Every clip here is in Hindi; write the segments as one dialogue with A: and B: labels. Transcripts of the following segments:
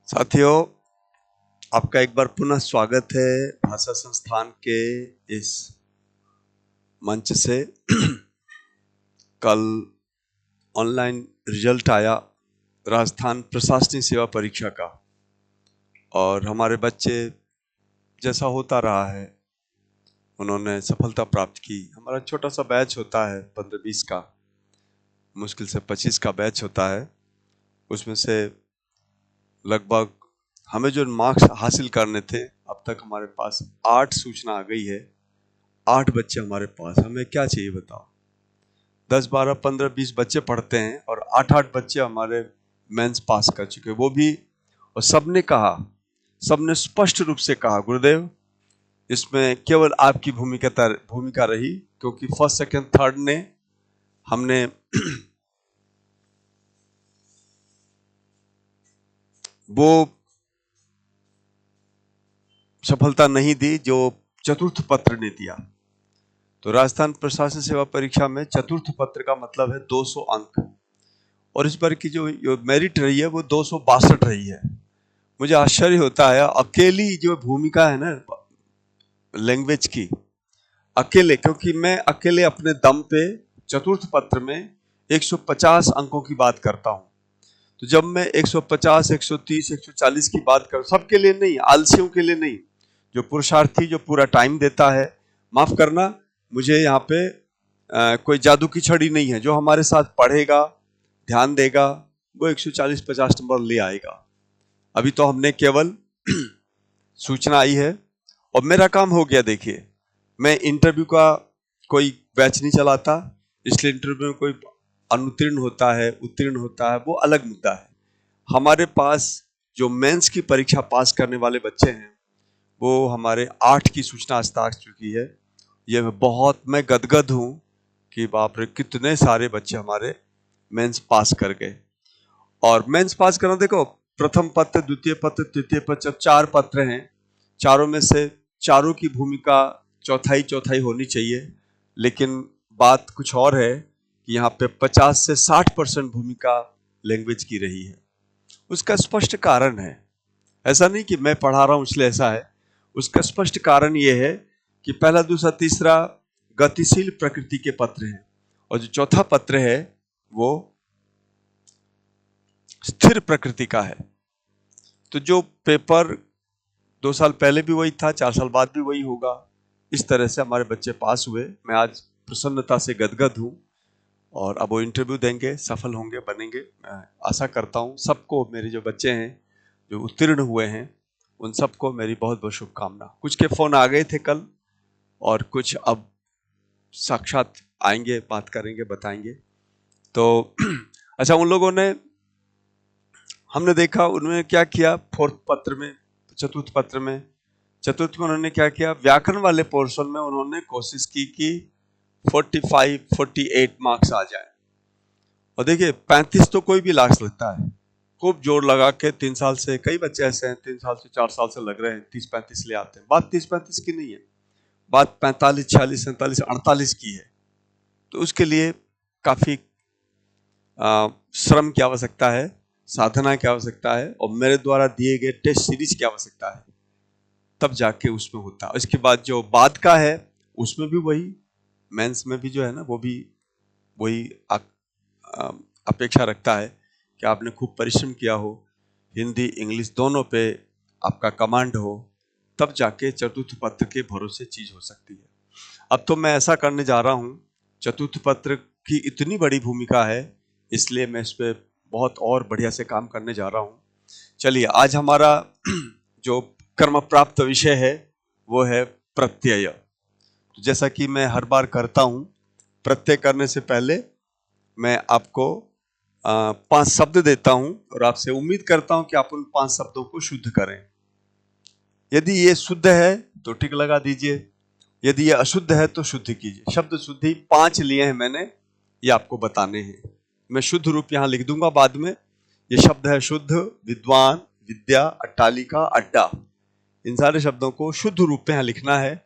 A: साथियों, आपका एक बार पुनः स्वागत है भाषा संस्थान के इस मंच से। कल ऑनलाइन रिजल्ट आया राजस्थान प्रशासनिक सेवा परीक्षा का, और हमारे बच्चे जैसा होता रहा है उन्होंने सफलता प्राप्त की। हमारा छोटा सा बैच होता है 15-20 का, मुश्किल से 25 का बैच होता है। उसमें से लगभग हमें जो मार्क्स हासिल करने थे, अब तक हमारे पास 8 सूचना आ गई है। 8 बच्चे हमारे पास, हमें क्या चाहिए बताओ। 10, 12, 15, 20 बच्चे पढ़ते हैं और 8-8 बच्चे हमारे मेंस पास कर चुके, वो भी। और सबने कहा, सबने स्पष्ट रूप से कहा, गुरुदेव इसमें केवल आपकी भूमिका रही, क्योंकि फर्स्ट, सेकंड, थर्ड ने हमने वो सफलता नहीं दी जो चतुर्थ पत्र ने दिया। तो राजस्थान प्रशासन सेवा परीक्षा में चतुर्थ पत्र का मतलब है 200 अंक, और इस बार की जो मेरिट रही है वो 262 रही है। मुझे आश्चर्य होता है, अकेली जो भूमिका है ना लैंग्वेज की, अकेले, क्योंकि मैं अकेले अपने दम पे चतुर्थ पत्र में 150 अंकों की बात करता हूं। तो जब मैं 150, 130, 140 की बात करूं, सबके लिए नहीं, आलसियों के लिए नहीं, जो पुरुषार्थी, जो पूरा टाइम देता है। माफ करना, मुझे यहाँ पे कोई जादू की छड़ी नहीं है। जो हमारे साथ पढ़ेगा, ध्यान देगा, वो 140-50 नंबर ले आएगा। अभी तो हमने केवल सूचना आई है और मेरा काम हो गया। देखिए, मैं इंटरव्यू का कोई बैच नहीं चलाता, इसलिए इंटरव्यू में कोई अनुत्तीर्ण होता है, उत्तीर्ण होता है, वो अलग मुद्दा है। हमारे पास जो मेंस की परीक्षा पास करने वाले बच्चे हैं, वो हमारे 8 की सूचना आज तक आ चुकी है। ये बहुत, मैं गदगद हूं कि बाप रे, कितने सारे बच्चे हमारे मेंस पास कर गए। और मेंस पास करना, देखो, प्रथम पत्र, द्वितीय पत्र, तृतीय पत्र, 4 पत्र हैं। चारों में से चारों की भूमिका चौथाई चौथाई होनी चाहिए, लेकिन बात कुछ और है कि यहाँ पे 50 से 60% भूमिका लैंग्वेज की रही है। उसका स्पष्ट कारण है, ऐसा नहीं कि मैं पढ़ा रहा हूं इसलिए ऐसा है। उसका स्पष्ट कारण यह है कि पहला, दूसरा, तीसरा गतिशील प्रकृति के पत्र हैं, और जो चौथा पत्र है वो स्थिर प्रकृति का है। तो जो पेपर 2 साल पहले भी वही था, 4 साल बाद भी वही होगा। इस तरह से हमारे बच्चे पास हुए। मैं आज प्रसन्नता से गदगद हूं, और अब वो इंटरव्यू देंगे, सफल होंगे, बनेंगे। मैं आशा करता हूं सबको, मेरे जो बच्चे हैं जो उत्तीर्ण हुए हैं, उन सबको मेरी बहुत बहुत शुभकामना। कुछ के फोन आ गए थे कल, और कुछ अब साक्षात आएंगे, बात करेंगे, बताएंगे। तो अच्छा, उन लोगों ने, हमने देखा उन्होंने क्या किया। फोर्थ पत्र में, चतुर्थ पत्र में, चतुर्थ में उन्होंने क्या किया, व्याकरण वाले पोर्शन में उन्होंने कोशिश की कि 45, 48 मार्क्स आ जाए। और देखिए, 35 तो कोई भी ला सकता है, खूब जोर लगा के। 3 साल से, कई बच्चे ऐसे हैं 3 साल से, 4 साल से लग रहे हैं, 30-35 ले आते हैं। बात 30-35 की नहीं है, बात 45, 46, 47, 48 की है। तो उसके लिए काफी श्रम की आवश्यकता है, साधना की आवश्यकता है, और मेरे द्वारा दिए गए टेस्ट सीरीज की आवश्यकता है, तब जाके उसमें होता है। इसके बाद जो बाद का है, उसमें भी वही, मेंस में भी जो है ना, वो भी वही अपेक्षा रखता है कि आपने खूब परिश्रम किया हो, हिंदी इंग्लिश दोनों पे आपका कमांड हो, तब जाके चतुर्थ पत्र के भरोसे चीज हो सकती है। अब तो मैं ऐसा करने जा रहा हूं, चतुर्थ पत्र की इतनी बड़ी भूमिका है, इसलिए मैं इस पे बहुत और बढ़िया से काम करने जा रहा हूं। चलिए, आज हमारा जो कर्म प्राप्त विषय है वो है प्रत्यय। तो जैसा कि मैं हर बार करता हूं, प्रत्यय करने से पहले मैं आपको 5 शब्द देता हूं, और आपसे उम्मीद करता हूं कि आप उन 5 शब्दों को शुद्ध करें। यदि ये शुद्ध है तो टिक लगा दीजिए, यदि ये अशुद्ध है तो शुद्ध कीजिए। शब्द शुद्धि 5 लिए हैं मैंने, ये आपको बताने हैं। मैं शुद्ध रूप यहां लिख दूंगा बाद में। ये शब्द है शुद्ध, विद्वान, विद्या, अट्टालिका, अड्डा। इन सारे शब्दों को शुद्ध रूप में यहां लिखना है।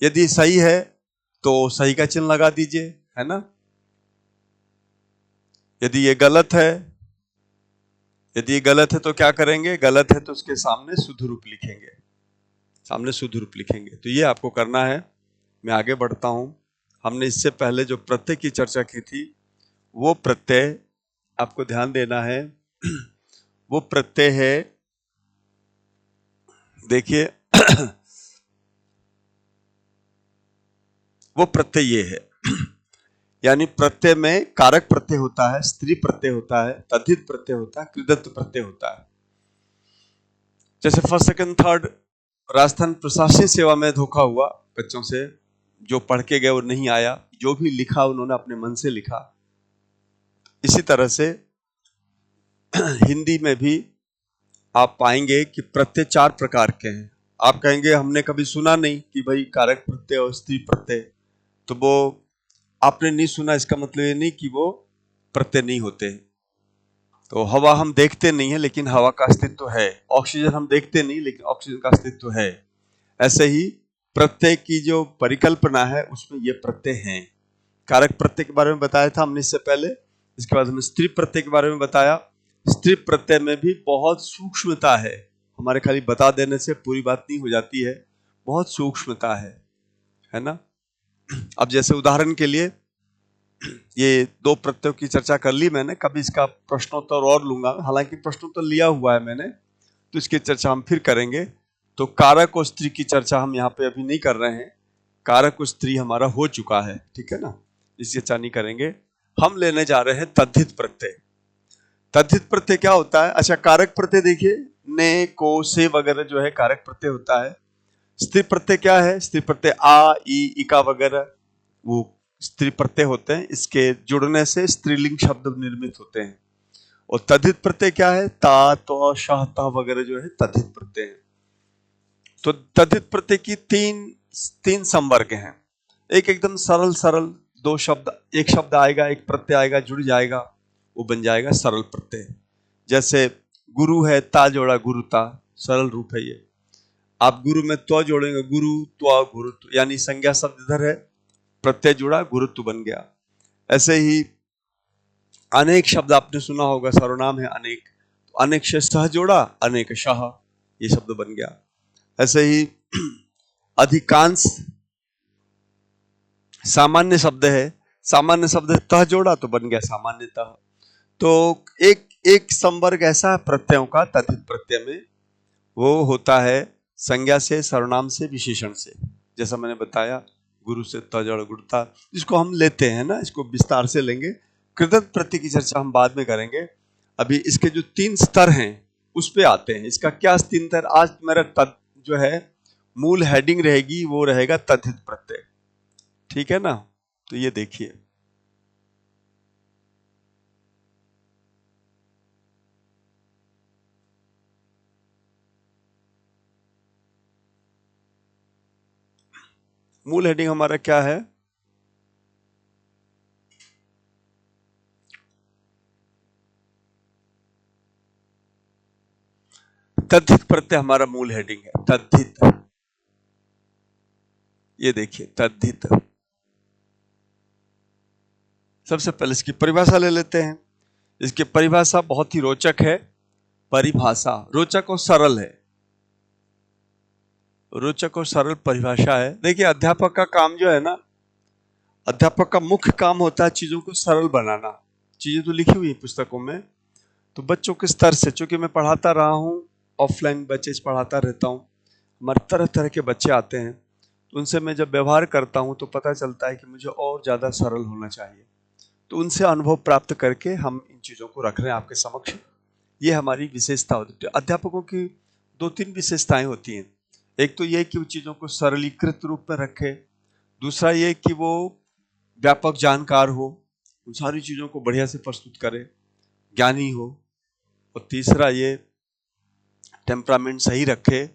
A: यदि सही है तो सही का चिन्ह लगा दीजिए, है ना। यदि ये गलत है, यदि ये गलत है तो क्या करेंगे, गलत है तो उसके सामने शुद्ध रूप लिखेंगे, सामने शुद्ध रूप लिखेंगे। तो ये आपको करना है। मैं आगे बढ़ता हूं। हमने इससे पहले जो प्रत्यय की चर्चा की थी, वो प्रत्यय आपको ध्यान देना है। वो प्रत्यय है, देखिए वो प्रत्यय ये है, यानी प्रत्यय में कारक प्रत्यय होता है, स्त्री प्रत्यय होता है, तद्धित प्रत्यय होता है, कृदत्त प्रत्यय होता है। जैसे फर्स्ट सेकंड थर्ड राजस्थान प्रशासनिक सेवा में धोखा हुआ बच्चों से, जो पढ़ के गए वो नहीं आया, जो भी लिखा उन्होंने अपने मन से लिखा। इसी तरह से हिंदी में भी आप पाएंगे कि प्रत्यय 4 प्रकार के हैं। आप कहेंगे हमने कभी सुना नहीं कि भाई कारक प्रत्यय और स्त्री प्रत्यय, तो वो आपने नहीं सुना इसका मतलब ये नहीं कि वो प्रत्यय नहीं होते। तो हवा हम देखते नहीं है लेकिन हवा का अस्तित्व है, ऑक्सीजन हम देखते नहीं लेकिन ऑक्सीजन का अस्तित्व है। ऐसे ही प्रत्यय की जो परिकल्पना है उसमें ये प्रत्यय हैं। कारक प्रत्यय के बारे में बताया था हमने इससे पहले। इसके बाद हमने स्त्री प्रत्यय के बारे में बताया। स्त्री प्रत्यय में भी बहुत सूक्ष्मता है, हमारे खाली बता देने से पूरी बात नहीं हो जाती है, बहुत सूक्ष्मता है ना। अब जैसे उदाहरण के लिए ये 2 प्रत्ययों की चर्चा कर ली मैंने, कभी इसका प्रश्नोत्तर और लूंगा, हालांकि प्रश्नोत्तर लिया हुआ है मैंने, तो इसकी चर्चा हम फिर करेंगे। तो कारक और स्त्री की चर्चा हम यहाँ पे अभी नहीं कर रहे हैं, कारक और स्त्री हमारा हो चुका है, ठीक है ना, इसकी चर्चा नहीं करेंगे। हम लेने जा रहे हैं तद्धित प्रत्यय। तद्धित प्रत्यय क्या होता है? अच्छा, कारक प्रत्यय देखिए, ने, को, से वगैरह जो है कारक प्रत्यय होता है। स्त्री प्रत्यय क्या है? स्त्री प्रत्यय आ, ई, इका वगैरह वो स्त्री प्रत्यय होते हैं, इसके जुड़ने से स्त्रीलिंग शब्द निर्मित होते हैं। और तद्धित प्रत्यय क्या है? ता, तो, शाह, ता वगैरह जो है तद्धित प्रत्यय है। तो तद्धित प्रत्यय की तीन संवर्ग हैं। एक एकदम सरल सरल 2 शब्द, एक शब्द आएगा, एक प्रत्यय आएगा, जुड़ जाएगा, वो बन जाएगा सरल प्रत्यय। जैसे गुरु है, ता जोड़ा गुरुता, सरल रूप है ये। आप गुरु में त्व जोड़ेंगे, गुरु त्व गुरुत्व, यानी संज्ञा शब्द इधर है, प्रत्यय जुड़ा, गुरुत्व बन गया। ऐसे ही अनेक शब्द आपने सुना होगा, सर्वनाम है अनेक, तो अनेक से सह जोड़ा, अनेक शाह, ये शब्द बन गया। ऐसे ही अधिकांश सामान्य शब्द है, सामान्य शब्द तह जोड़ा तो बन गया सामान्यतः। तो एक एक संवर्ग ऐसा है प्रत्ययों का तद्धित प्रत्यय में, वो होता है संज्ञा से, सर्वनाम से, विशेषण से। जैसा मैंने बताया, गुरु से त जड़ गुरुता, इसको हम लेते हैं ना, इसको विस्तार से लेंगे। कृदंत प्रत्यय की चर्चा हम बाद में करेंगे। अभी इसके जो 3 स्तर हैं उस पे आते हैं। इसका क्या 3 स्तर? आज मेरा तद जो है मूल हेडिंग रहेगी, वो रहेगा तद्धित प्रत्यय, ठीक है ना। तो ये देखिए, मूल हेडिंग हमारा क्या है? तद्धित प्रत्यय हमारा मूल हेडिंग है, तद्धित। ये देखिए तद्धित। सबसे पहले इसकी परिभाषा ले लेते हैं। इसकी परिभाषा बहुत ही रोचक है। परिभाषा रोचक और सरल है, रोचक और सरल परिभाषा है। देखिए, अध्यापक का काम जो है ना, अध्यापक का मुख्य काम होता है चीजों को सरल बनाना। चीजें तो लिखी हुई है पुस्तकों में, तो बच्चों के स्तर से, चूंकि मैं पढ़ाता रहा हूँ, ऑफलाइन बच्चे पढ़ाता रहता हूँ, हमारे तरह तरह के बच्चे आते हैं, तो उनसे मैं जब व्यवहार करता हूँ तो पता चलता है कि मुझे और ज्यादा सरल होना चाहिए। तो उनसे अनुभव प्राप्त करके हम इन चीजों को रख रहे हैं आपके समक्ष। ये हमारी विशेषता होती है। अध्यापकों की 2-3 विशेषताएं होती हैं। एक तो ये कि वो चीजों को सरलीकृत रूप में रखे, दूसरा ये कि वो व्यापक जानकार हो, उन सारी चीजों को बढ़िया से प्रस्तुत करे, ज्ञानी हो, और तीसरा ये टेम्परामेंट सही रखे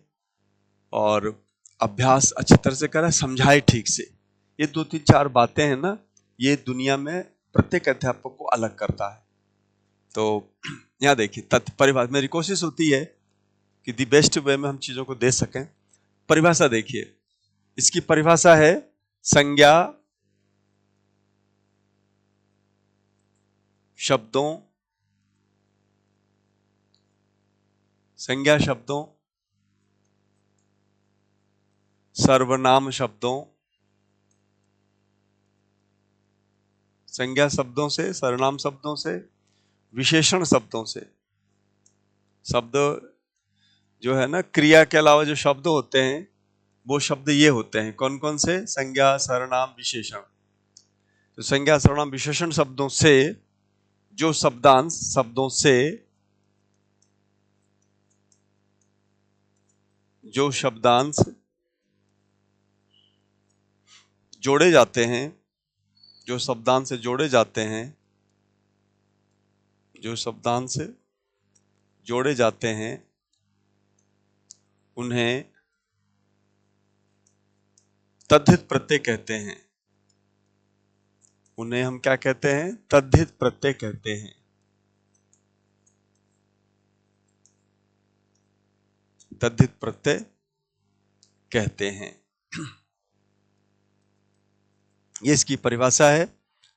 A: और अभ्यास अच्छी तरह से करे, समझाए ठीक से। ये 2-3-4 बातें हैं ना, ये दुनिया में प्रत्येक अध्यापक को अलग करता है। तो यहाँ देखिए तथ्य परिभाषा, मेरी कोशिश होती है कि दी बेस्ट वे में हम चीजों को दे सकें। परिभाषा देखिए, इसकी परिभाषा है संज्ञा शब्दों संज्ञा शब्दों, सर्वनाम शब्दों, संज्ञा शब्दों से, सर्वनाम शब्दों से, विशेषण शब्दों से। शब्द जो है ना, क्रिया के अलावा जो शब्द होते हैं वो शब्द ये होते हैं। कौन कौन से? संज्ञा, सर्वनाम, विशेषण। तो संज्ञा, सर्वनाम, विशेषण शब्दों से जो शब्दांश, शब्दों से जो शब्दांश जोड़े जाते हैं, जो शब्दांश से जोड़े जाते हैं, जो शब्दांश जोड़े जाते हैं, उन्हें तद्धित प्रत्यय कहते हैं। उन्हें हम क्या कहते हैं? तद्धित प्रत्यय कहते हैं। तद्धित प्रत्यय कहते हैं। ये इसकी परिभाषा है,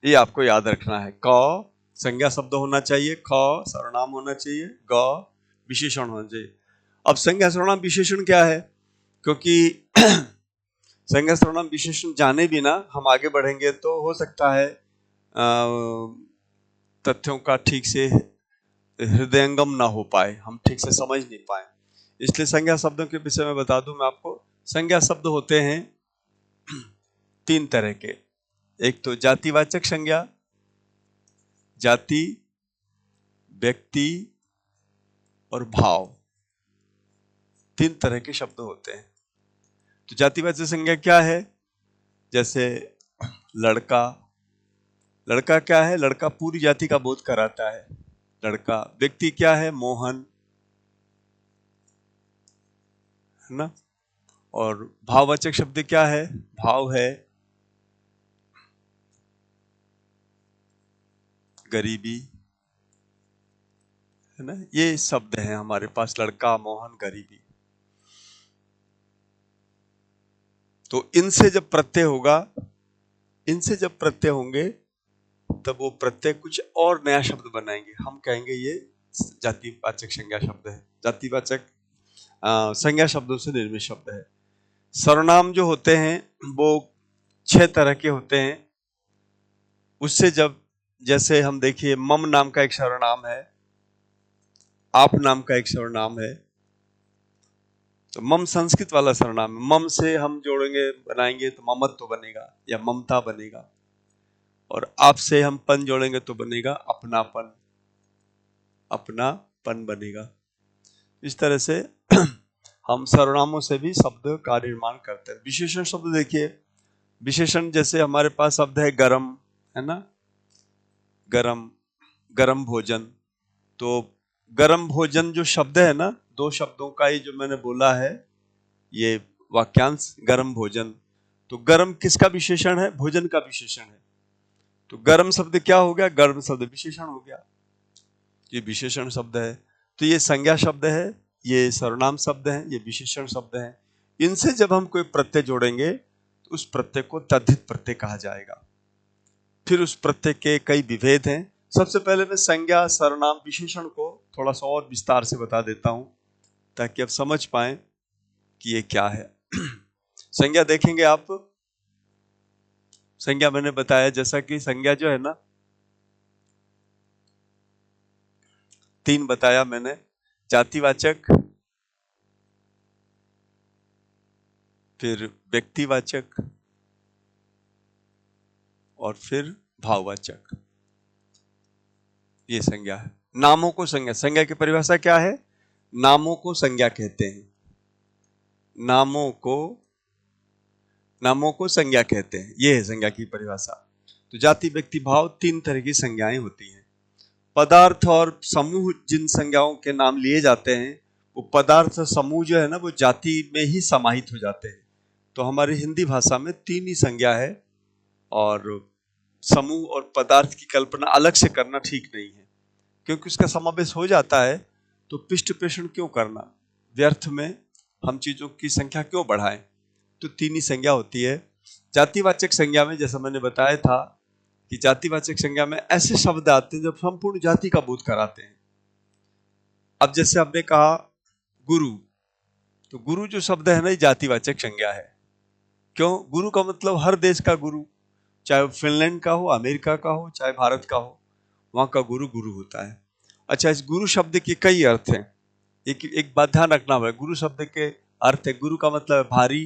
A: ये आपको याद रखना है। क संज्ञा शब्द होना चाहिए, ख सर्वनाम होना चाहिए, ग विशेषण होना चाहिए। अब संज्ञा, सर्वनाम, विशेषण क्या है? क्योंकि संज्ञा, सर्वनाम, विशेषण जाने बिना हम आगे बढ़ेंगे तो हो सकता है तथ्यों का ठीक से हृदयंगम ना हो पाए, हम ठीक से समझ नहीं पाए। इसलिए संज्ञा शब्दों के विषय में बता दूं मैं आपको। संज्ञा शब्द होते हैं 3 तरह के। एक तो जातिवाचक संज्ञा, जाति, व्यक्ति और भाव, 3 तरह के शब्द होते हैं। तो जातिवाचक संज्ञा क्या है? जैसे लड़का। लड़का क्या है? लड़का पूरी जाति का बोध कराता है, लड़का। व्यक्ति क्या है? मोहन, है ना। और भाववाचक शब्द क्या है? भाव है, गरीबी, है ना। ये शब्द हैं हमारे पास, लड़का, मोहन, गरीबी। तो इनसे जब प्रत्यय होगा, इनसे जब प्रत्यय होंगे तब वो प्रत्यय कुछ और नया शब्द बनाएंगे। हम कहेंगे ये जातिवाचक संज्ञा शब्द है। जातिवाचक संज्ञा शब्दों से निर्मित शब्द है। सर्वनाम जो होते हैं वो 6 तरह के होते हैं। उससे जब, जैसे हम देखिए, मम नाम का एक सर्वनाम है, आप नाम का एक सर्वनाम है। तो मम संस्कृत वाला सर्वनाम है। मम से हम जोड़ेंगे, बनाएंगे तो ममत्व बनेगा या ममता बनेगा। और आप से हम पन जोड़ेंगे तो बनेगा अपनापन, अपनापन बनेगा। इस तरह से हम सर्वनामों से भी शब्द का निर्माण करते हैं। विशेषण शब्द देखिए, विशेषण जैसे हमारे पास शब्द है गरम, है ना। गरम, गरम भोजन। तो गरम भोजन जो शब्द है ना, 2 शब्दों का ही जो मैंने बोला है, ये वाक्यांश गरम भोजन। तो गरम किसका विशेषण है? भोजन का विशेषण है। तो गरम शब्द क्या हो गया? गर्म शब्द विशेषण हो गया। ये विशेषण शब्द है। तो ये संज्ञा शब्द है, ये सर्वनाम शब्द है, ये विशेषण शब्द है। इनसे जब हम कोई प्रत्यय जोड़ेंगे तो उस प्रत्यय को तद्धित प्रत्यय कहा जाएगा। फिर उस प्रत्यय के कई विभेद हैं। सबसे पहले मैं संज्ञा, सर्वनाम, विशेषण को थोड़ा सा और विस्तार से बता देता हूं ताकि आप समझ पाएं कि ये क्या है। संज्ञा देखेंगे आप, संज्ञा मैंने बताया जैसा कि संज्ञा जो है ना, 3 बताया मैंने। जातिवाचक, फिर व्यक्तिवाचक और फिर भाववाचक। ये संज्ञा है। नामों को संज्ञा, संज्ञा की परिभाषा क्या है? नामों को संज्ञा कहते हैं। नामों को संज्ञा कहते हैं, ये है संज्ञा की परिभाषा। तो जाति, व्यक्ति, भाव, 3 तरह की संज्ञाएं होती हैं। पदार्थ और समूह जिन संज्ञाओं के नाम लिए जाते हैं, वो पदार्थ समूह जो है ना, वो जाति में ही समाहित हो जाते हैं। तो हमारी हिंदी भाषा में 3 ही संज्ञा है, और समूह और पदार्थ की कल्पना अलग से करना ठीक नहीं है, क्योंकि उसका समावेश हो जाता है। तो पृष्ठ पेषण क्यों करना, व्यर्थ में हम चीजों की संख्या क्यों बढ़ाएं। तो 3 ही संज्ञा होती है। जातिवाचक संज्ञा में जैसा मैंने बताया था कि जातिवाचक संज्ञा में ऐसे शब्द आते हैं जो संपूर्ण जाति का बोध कराते हैं। अब जैसे हमने कहा गुरु, तो गुरु जो शब्द है ना, ये जातिवाचक संज्ञा है। क्यों? गुरु का मतलब हर देश का गुरु, चाहे वो फिनलैंड का हो, अमेरिका का हो, चाहे भारत का हो, वहां का गुरु गुरु होता है। अच्छा, इस गुरु शब्द के कई अर्थ हैं। एक बात ध्यान रखना है, गुरु शब्द के अर्थ है, गुरु का मतलब है भारी,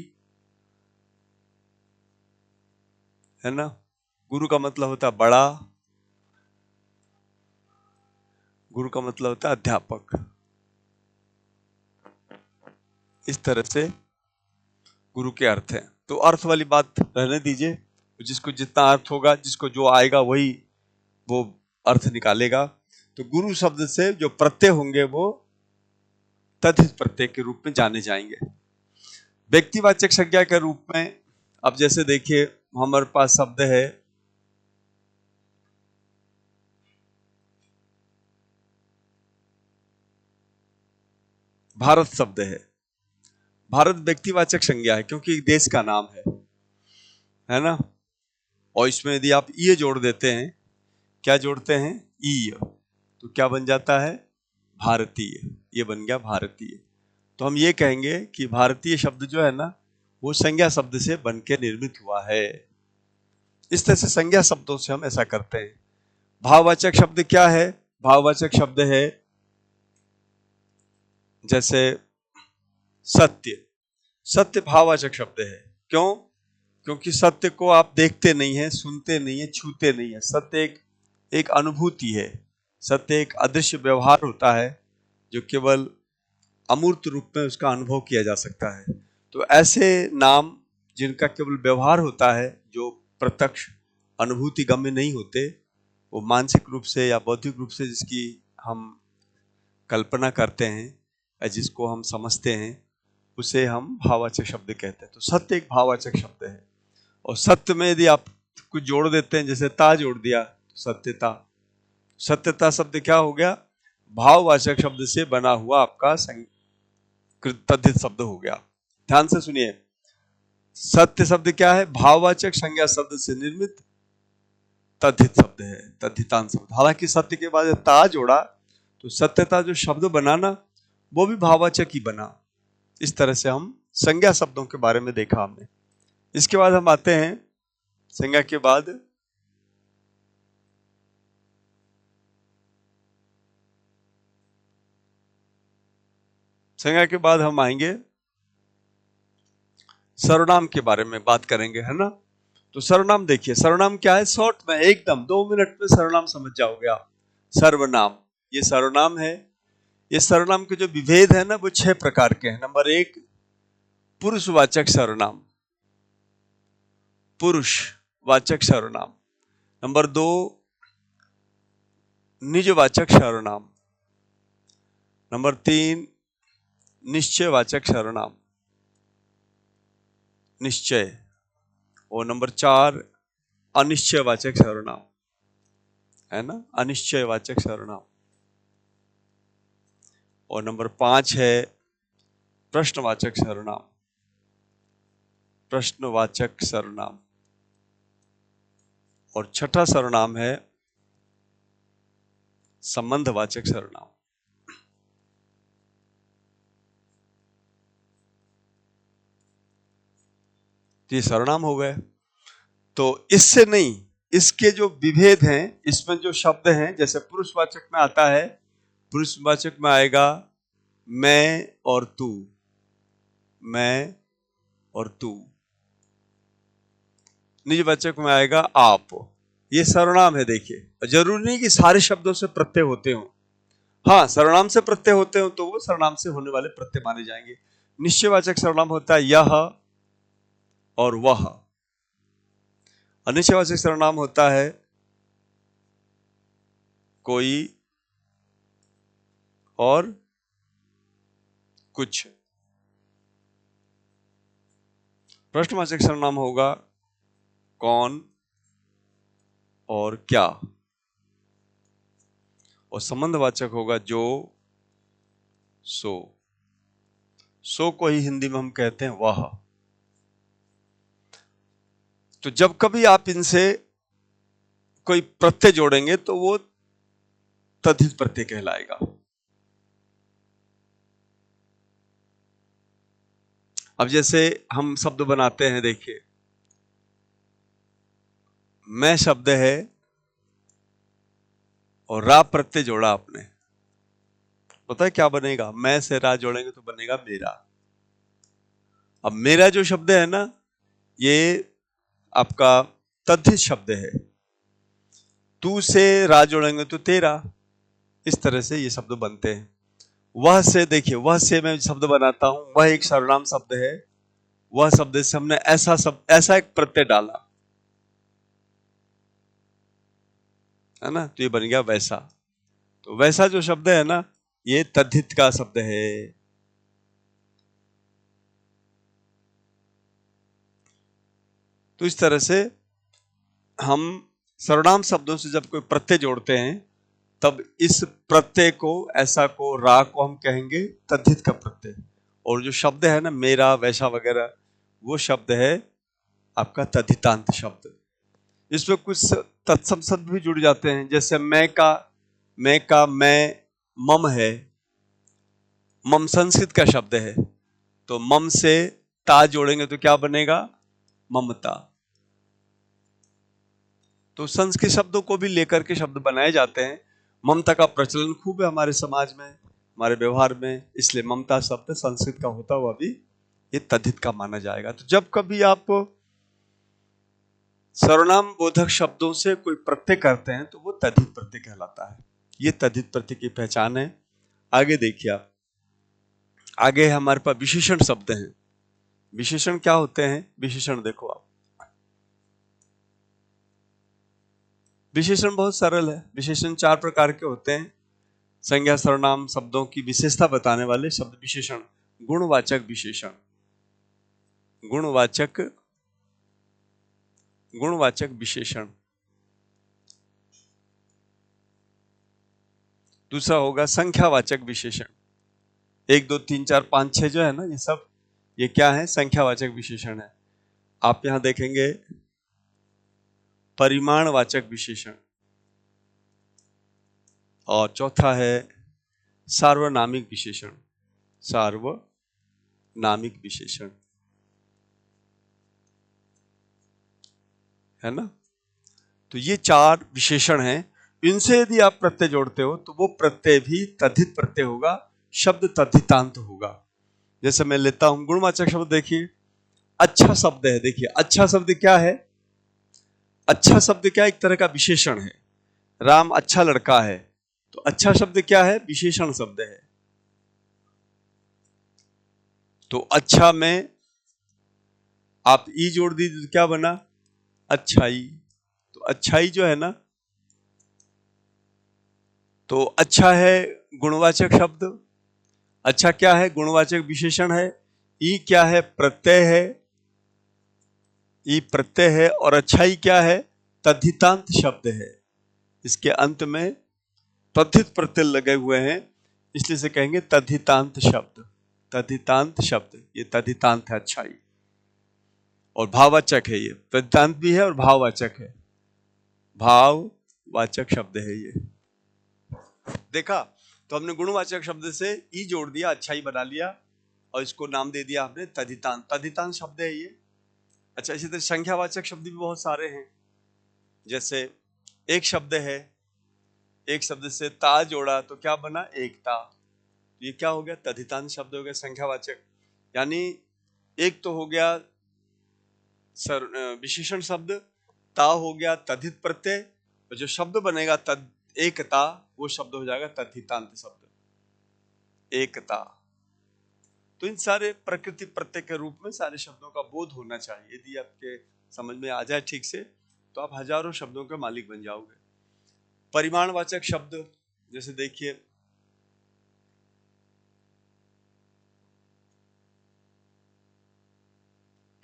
A: है ना। गुरु का मतलब होता है बड़ा, गुरु का मतलब होता है अध्यापक। इस तरह से गुरु के अर्थ हैं। तो अर्थ वाली बात रहने दीजिए, जिसको जितना अर्थ होगा, जिसको जो आएगा वही वो अर्थ निकालेगा। तो गुरु शब्द से जो प्रत्यय होंगे वो तद्धित प्रत्यय के रूप में जाने जाएंगे। व्यक्तिवाचक संज्ञा के रूप में अब जैसे देखिए, हमारे पास शब्द है भारत। शब्द है भारत, व्यक्तिवाचक संज्ञा है क्योंकि एक देश का नाम है ना। और इसमें यदि आप ये जोड़ देते हैं, क्या जोड़ते हैं? ई, तो क्या बन जाता है? भारतीय। ये बन गया भारतीय। तो हम ये कहेंगे कि भारतीय शब्द जो है ना, वो संज्ञा शब्द से बन के निर्मित हुआ है। इस तरह से संज्ञा शब्दों से हम ऐसा करते हैं। भाववाचक शब्द क्या है? भाववाचक शब्द है जैसे सत्य। सत्य भाववाचक शब्द है। क्यों? क्योंकि सत्य को आप देखते नहीं है, सुनते नहीं है, छूते नहीं है। सत्य एक अनुभूति है। सत्य एक अदृश्य व्यवहार होता है जो केवल अमूर्त रूप में उसका अनुभव किया जा सकता है। तो ऐसे नाम जिनका केवल व्यवहार होता है, जो प्रत्यक्ष अनुभूति गम्य नहीं होते, वो मानसिक रूप से या बौद्धिक रूप से जिसकी हम कल्पना करते हैं या जिसको हम समझते हैं, उसे हम भाववाचक शब्द कहते हैं। तो सत्य एक भाववाचक शब्द है। और सत्य में यदि आप कुछ जोड़ देते हैं, जैसे ता जोड़ दिया, तो सत्यता। सत्यता शब्द क्या हो गया? भाववाचक शब्द से बना हुआ आपका तद्धित शब्द हो गया। ध्यान से सुनिए, सत्य शब्द क्या है? भाववाचक संज्ञा शब्द से निर्मित तद्धित शब्द है, तद्धितांत शब्द। हालांकि सत्य के बाद ता जोड़ा तो सत्यता जो शब्द बना ना, वो भी भाववाचक ही बना। इस तरह से हम संज्ञा शब्दों के बारे में देखा हमने। इसके बाद हम आते हैं संज्ञा के बाद हम आएंगे सर्वनाम के बारे में बात करेंगे, है ना। तो सर्वनाम देखिए, सर्वनाम क्या है? शॉर्ट में एकदम 2 मिनट में सर्वनाम समझ जाओगे आप। सर्वनाम, ये सर्वनाम है। ये सर्वनाम के जो विभेद है ना, वो 6 प्रकार के हैं। नंबर 1, पुरुषवाचक सर्वनाम, पुरुषवाचक सर्वनाम। नंबर 2, निजवाचक सर्वनाम। नंबर 3, निश्चयवाचक सर्वनाम, निश्चय। और नंबर 4, अनिश्चयवाचक सर्वनाम, है ना, अनिश्चयवाचक सर्वनाम। और नंबर 5 है प्रश्नवाचक सर्वनाम, प्रश्नवाचक सर्वनाम। और छठा सर्वनाम है संबंधवाचक सर्वनाम। ये सर्वनाम हो गए। तो इससे नहीं, इसके जो विभेद हैं, इसमें जो शब्द हैं, जैसे पुरुषवाचक में आता है, पुरुषवाचक में आएगा मैं और तू, मैं और तू। निजवाचक में आएगा आप। ये सर्वनाम है। देखिए, जरूरी नहीं कि सारे शब्दों से प्रत्यय होते हों। हाँ, सर्वनाम से प्रत्यय होते हो तो वो सर्वनाम से होने वाले प्रत्यय माने जाएंगे। निश्चयवाचक सर्वनाम होता है यह और वह। अनिश्चयवाचक सर्वनाम होता है कोई और कुछ। प्रश्नवाचक सर्वनाम होगा कौन और क्या। और संबंधवाचक होगा जो, सो। सो को ही हिंदी में हम कहते हैं वह। तो जब कभी आप इनसे कोई प्रत्यय जोड़ेंगे तो वो तद्धित प्रत्यय कहलाएगा। अब जैसे हम शब्द बनाते हैं, देखिए मैं शब्द है और रा प्रत्यय जोड़ा आपने, पता है क्या बनेगा? मैं से रा जोड़ेंगे तो बनेगा मेरा। अब मेरा जो शब्द है ना, ये आपका तद्धित शब्द है। तू से रा जोड़ेंगे तो तेरा। इस तरह से ये शब्द बनते हैं। वह से, देखिए वह से मैं शब्द बनाता हूं, वह एक सर्वनाम शब्द है। वह शब्द से हमने ऐसा एक प्रत्यय डाला है ना, तो ये बन गया वैसा। तो वैसा जो शब्द है ना, ये तद्धित का शब्द है। तो इस तरह से हम सर्वनाम शब्दों से जब कोई प्रत्यय जोड़ते हैं, तब इस प्रत्यय को, ऐसा को, रा को हम कहेंगे तद्धित का प्रत्यय। और जो शब्द है ना मेरा, वैसा वगैरह, वो शब्द है आपका तद्धितांत शब्द। इसमें कुछ तत्सम शब्द भी जुड़ जाते हैं, जैसे मैं का मैं मम है। मम संस्कृत का शब्द है, तो मम से ता जोड़ेंगे तो क्या बनेगा? ममता। तो संस्कृत शब्दों को भी लेकर के शब्द बनाए जाते हैं। ममता का प्रचलन खूब है हमारे समाज में, हमारे व्यवहार में, इसलिए ममता शब्द संस्कृत का होता हुआ भी ये तद्धित का माना जाएगा। तो जब कभी आप सर्वनाम बोधक शब्दों से कोई प्रत्यय करते हैं तो वो तद्धित प्रत्यय कहलाता है। ये तद्धित प्रत्यय की पहचान है। आगे देखिए आप, आगे हमारे पास विशेषण शब्द हैं। विशेषण क्या होते हैं? विशेषण देखो आप, विशेषण बहुत सरल है। विशेषण 4 प्रकार के होते हैं। संज्ञा सर्वनाम शब्दों की विशेषता बताने वाले शब्द विशेषण। गुणवाचक विशेषण, गुणवाचक विशेषण। दूसरा होगा संख्यावाचक विशेषण। 1 2 3 4 5 6 जो है ना, ये सब ये क्या है? संख्यावाचक विशेषण है। आप यहां देखेंगे परिमाणवाचक विशेषण। और चौथा है सार्वनामिक विशेषण। सार्वनामिक विशेषण है ना। तो ये 4 विशेषण हैं। इनसे यदि आप प्रत्यय जोड़ते हो तो वो प्रत्यय भी तद्धित प्रत्यय होगा, शब्द तद्धितांत होगा। जैसे मैं लेता हूं गुणवाचक शब्द, देखिए अच्छा शब्द है। देखिए अच्छा शब्द क्या है? अच्छा शब्द क्या? एक तरह का विशेषण है। राम अच्छा लड़का है, तो अच्छा शब्द क्या है? विशेषण शब्द है। तो अच्छा में आप ई जोड़ दीजिए तो क्या बना? अच्छाई। तो अच्छाई जो है ना, तो अच्छा है गुणवाचक शब्द। अच्छा क्या है? गुणवाचक विशेषण है। ई क्या है? प्रत्यय है। ई प्रत्यय है। और अच्छाई क्या है? तद्धितांत शब्द है। इसके अंत में तद्धित प्रत्यय लगे हुए हैं, इसलिए से कहेंगे तद्धितांत शब्द। तद्धितांत शब्द, ये तद्धितांत है अच्छाई। और भाववाचक है, ये तद्धितांत भी है और भाववाचक है। भाववाचक शब्द है ये। देखा, तो हमने गुणवाचक शब्द से ई जोड़ दिया, अच्छाई बना लिया, और इसको नाम दे दिया आपने तद्धितांत। तद्धितांत शब्द है ये। अच्छा, इसी तरह संख्यावाचक शब्द भी बहुत सारे हैं। जैसे एक शब्द है, एक शब्द से ता जोड़ा तो क्या बना? एकता। ये क्या हो गया? तद्धितांत शब्द हो गया, संख्यावाचक। यानी एक तो हो गया विशेषण शब्द, ता हो गया तद्धित प्रत्यय, और जो शब्द बनेगा तद एकता, वो शब्द हो जाएगा तद्धितांत शब्द, एकता। तो इन सारे प्रकृति प्रत्यय के रूप में सारे शब्दों का बोध होना चाहिए। यदि आपके समझ में आ जाए ठीक से, तो आप हजारों शब्दों के मालिक बन जाओगे। परिमाणवाचक शब्द, जैसे देखिए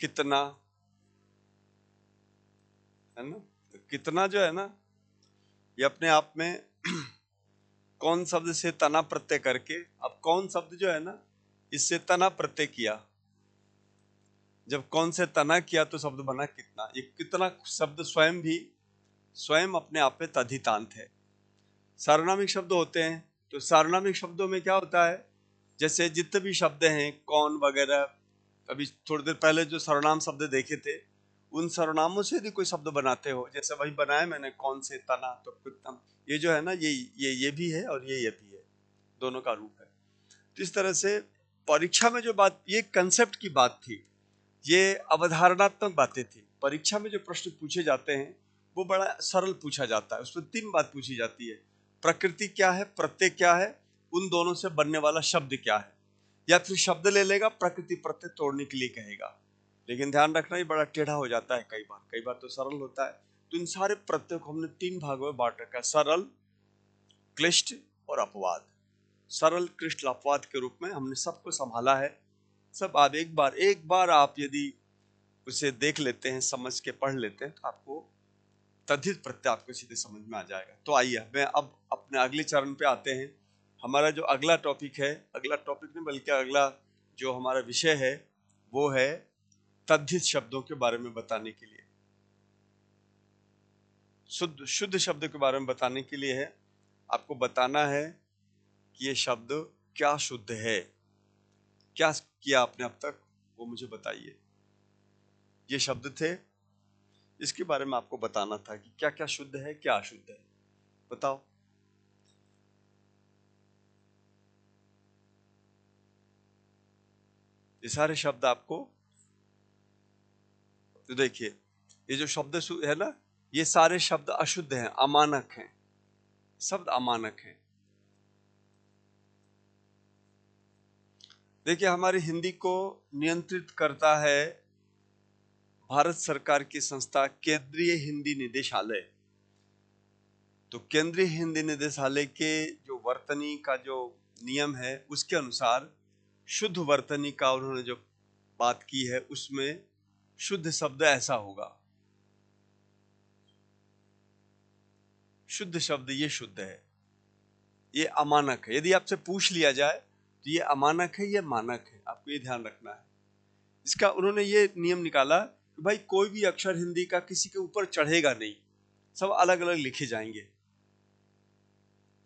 A: कितना, है ना। कितना जो है ना, ये अपने आप में कौन शब्द से तना प्रत्यय करके, अब कौन शब्द जो है ना, इससे तना प्रत्यय किया। जब कौन से तना किया तो शब्द बना कितना। ये कितना शब्द स्वयं अपने आप में तद्धितांत है। सार्वनामिक शब्द होते हैं, तो सार्वनामिक शब्दों में क्या होता है? जैसे जितने भी शब्द हैं, कौन वगैरह, अभी थोड़ी देर पहले जो सर्वनाम शब्द देखे थे, उन सर्वनामों से यदि कोई शब्द बनाते हो, जैसे वही बनाया मैंने, कौन से, तना, तो कुत्तम, ये जो है ना, ये भी है और ये भी है, दोनों का रूप है। तो इस तरह से परीक्षा में जो बात, ये कंसेप्ट की बात थी, ये अवधारणात्मक बातें थी। परीक्षा में जो प्रश्न पूछे जाते हैं वो बड़ा सरल पूछा जाता है। उसमें 3 बात पूछी जाती है, प्रकृति क्या है, प्रत्यय क्या है, उन दोनों से बनने वाला शब्द क्या है। या फिर शब्द ले लेगा, प्रकृति प्रत्यय तोड़ने के लिए कहेगा, लेकिन ध्यान रखना ये बड़ा टेढ़ा हो जाता है कई बार तो सरल होता है। तो इन सारे प्रत्ययों को हमने 3 भागों में बांट रखा है, सरल, क्लिष्ट और अपवाद। सरल, क्लिष्ट, अपवाद के रूप में हमने सबको संभाला है। सब आप एक बार आप यदि उसे देख लेते हैं, समझ के पढ़ लेते हैं, तो आपको तद्धित प्रत्यय आपको सीधे समझ में आ जाएगा। तो आइए मैं अब अपने अगले चरण पे आते हैं। हमारा जो अगला टॉपिक है, अगला टॉपिक नहीं बल्कि अगला जो हमारा विषय है वो है तद्धित शब्दों के बारे में बताने के लिए, शुद्ध शब्द के बारे में बताने के लिए है। आपको बताना है कि ये शब्द क्या शुद्ध है, क्या किया आपने अब तक, वो मुझे बताइए। ये शब्द थे, इसके बारे में आपको बताना था कि क्या क्या शुद्ध है, क्या अशुद्ध है, बताओ। ये सारे शब्द आपको, तो देखिए ये जो शब्द है ना, ये सारे शब्द अशुद्ध हैं, अमानक हैं, शब्द अमानक हैं। देखिए हमारी हिंदी को नियंत्रित करता है भारत सरकार की संस्था केंद्रीय हिंदी निदेशालय। तो केंद्रीय हिंदी निदेशालय के जो वर्तनी का जो नियम है, उसके अनुसार शुद्ध वर्तनी का उन्होंने जो बात की है, उसमें शुद्ध शब्द ऐसा होगा, शुद्ध शब्द ये शुद्ध है, ये अमानक है। यदि आपसे पूछ लिया जाए तो ये अमानक है, ये मानक है, आपको ये ध्यान रखना है। इसका उन्होंने ये नियम निकाला कि भाई कोई भी अक्षर हिंदी का किसी के ऊपर चढ़ेगा नहीं, सब अलग अलग लिखे जाएंगे।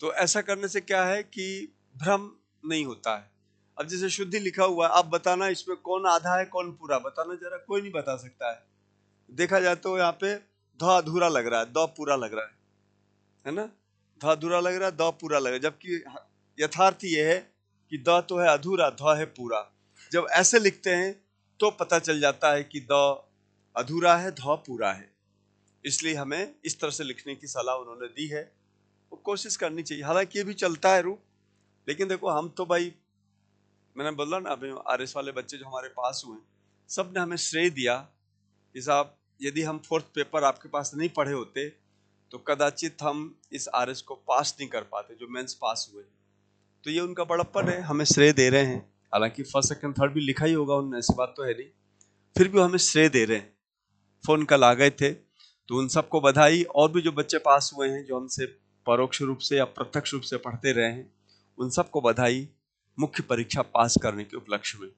A: तो ऐसा करने से क्या है कि भ्रम नहीं होता है। अब जैसे शुद्धि लिखा हुआ है, आप बताना इसमें कौन आधा है कौन पूरा, बताना जरा, कोई नहीं बता सकता है। देखा जाए तो यहाँ पे ध अधूरा लग रहा है, द पूरा लग रहा है ना, ध अधूरा लग रहा है, द पूरा लग रहा है, जबकि यथार्थ ये है कि द तो है अधूरा, ध है पूरा। जब ऐसे लिखते हैं तो पता चल जाता है कि द अधूरा है, ध पूरा है। इसलिए हमें इस तरह से लिखने की सलाह उन्होंने दी है, वो कोशिश करनी चाहिए। हालांकि ये भी चलता है रूप, लेकिन देखो हम तो भाई, मैंने बोला ना, अभी आरएस वाले बच्चे जो हमारे पास हुए, सब ने हमें श्रेय दिया कि साहब यदि हम 4th पेपर आपके पास नहीं पढ़े होते तो कदाचित हम इस आरएस को पास नहीं कर पाते, जो मेंस पास हुए। तो ये उनका बड़प्पन है, हमें श्रेय दे रहे हैं। हालांकि 1st, 2nd, 3rd भी लिखा ही होगा उन्होंने, ऐसी बात तो है नहीं, फिर भी हमें श्रेय दे रहे हैं। फोन कल आ गए थे, तो उन सबको बधाई। और भी जो बच्चे पास हुए हैं, जो हमसे परोक्ष रूप से या प्रत्यक्ष रूप से पढ़ते रहे हैं, उन सबको बधाई मुख्य परीक्षा पास करने के उपलक्ष्य में।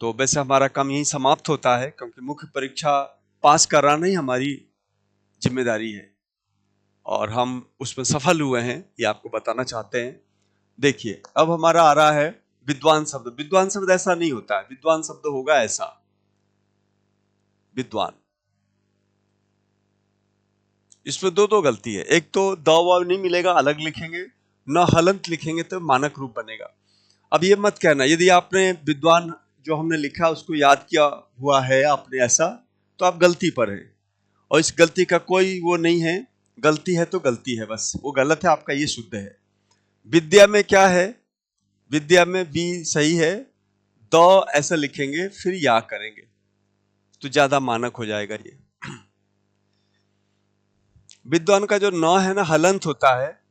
A: तो वैसे हमारा काम यही समाप्त होता है, क्योंकि मुख्य परीक्षा पास कराना ही हमारी जिम्मेदारी है और हम उसमें सफल हुए हैं, ये आपको बताना चाहते हैं। देखिए अब हमारा आ रहा है विद्वान शब्द। विद्वान शब्द ऐसा नहीं होता है, विद्वान शब्द होगा ऐसा, विद्वान। इसमें दो गलती है, एक तो द व नहीं मिलेगा, अलग लिखेंगे, न हलंत लिखेंगे तो मानक रूप बनेगा। अब ये मत कहना यदि आपने विद्वान जो हमने लिखा उसको याद किया हुआ है आपने ऐसा, तो आप गलती पर हैं, और इस गलती का कोई वो नहीं है, गलती है तो गलती है, बस वो गलत है, आपका ये शुद्ध है। विद्या में क्या है, विद्या में बी सही है, द ऐसा लिखेंगे फिर या करेंगे तो ज्यादा मानक हो जाएगा। ये विद्वान का जो न है ना, हलंत होता है।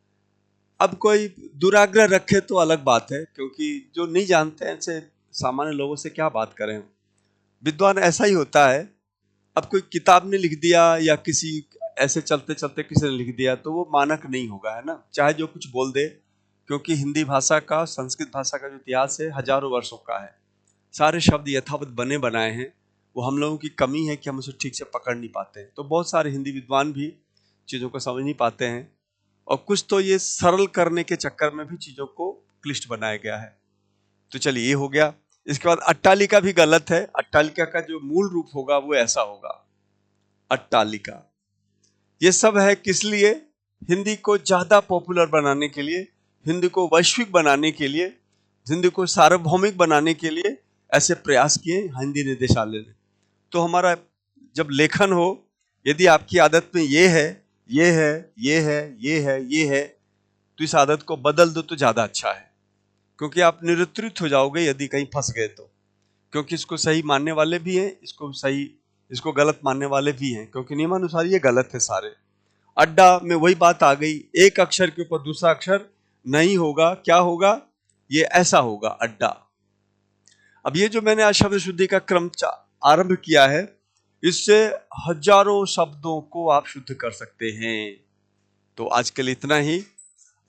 A: अब कोई दुराग्रह रखे तो अलग बात है, क्योंकि जो नहीं जानते हैं ऐसे सामान्य लोगों से क्या बात करें। विद्वान ऐसा ही होता है। अब कोई किताब ने लिख दिया या किसी ऐसे चलते चलते किसी ने लिख दिया तो वो मानक नहीं होगा, है ना, चाहे जो कुछ बोल दे, क्योंकि हिंदी भाषा का, संस्कृत भाषा का जो इतिहास है हजारों वर्षों का है। सारे शब्द यथावत बने बनाए हैं, वो हम लोगों की कमी है कि हम उसे ठीक से पकड़ नहीं पाते हैं। तो बहुत सारे हिंदी विद्वान भी चीज़ों को समझ नहीं पाते हैं, और कुछ तो ये सरल करने के चक्कर में भी चीज़ों को क्लिष्ट बनाया गया है। तो चलिए ये हो गया। इसके बाद अट्टालिका भी गलत है। अट्टालिका का जो मूल रूप होगा वो ऐसा होगा, अट्टालिका। ये सब है किस लिए? हिंदी को ज्यादा पॉपुलर बनाने के लिए, हिंदी को वैश्विक बनाने के लिए, हिंदी को सार्वभौमिक बनाने के लिए ऐसे प्रयास किए हिंदी निदेशालय ने। तो हमारा जब लेखन हो, यदि आपकी आदत में ये है, ये है, ये है, ये है, ये है, तो इस आदत को बदल दो तो ज्यादा अच्छा है, क्योंकि आप निरुत्तरित हो जाओगे यदि कहीं फंस गए तो। क्योंकि इसको सही मानने वाले भी हैं, इसको गलत मानने वाले भी हैं, क्योंकि नियमानुसार ये गलत है सारे। अड्डा में वही बात आ गई, एक अक्षर के ऊपर दूसरा अक्षर नहीं होगा, क्या होगा? ये ऐसा होगा, अड्डा। अब ये जो मैंने आज शब्द शुद्धि का क्रम आरंभ किया है, इससे हजारों शब्दों को आप शुद्ध कर सकते हैं। तो आज के लिए इतना ही।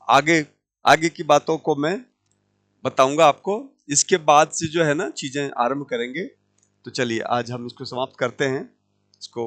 A: आगे आगे की बातों को मैं बताऊंगा आपको, इसके बाद से जो है ना चीजें आरंभ करेंगे। तो चलिए आज हम इसको समाप्त करते हैं, इसको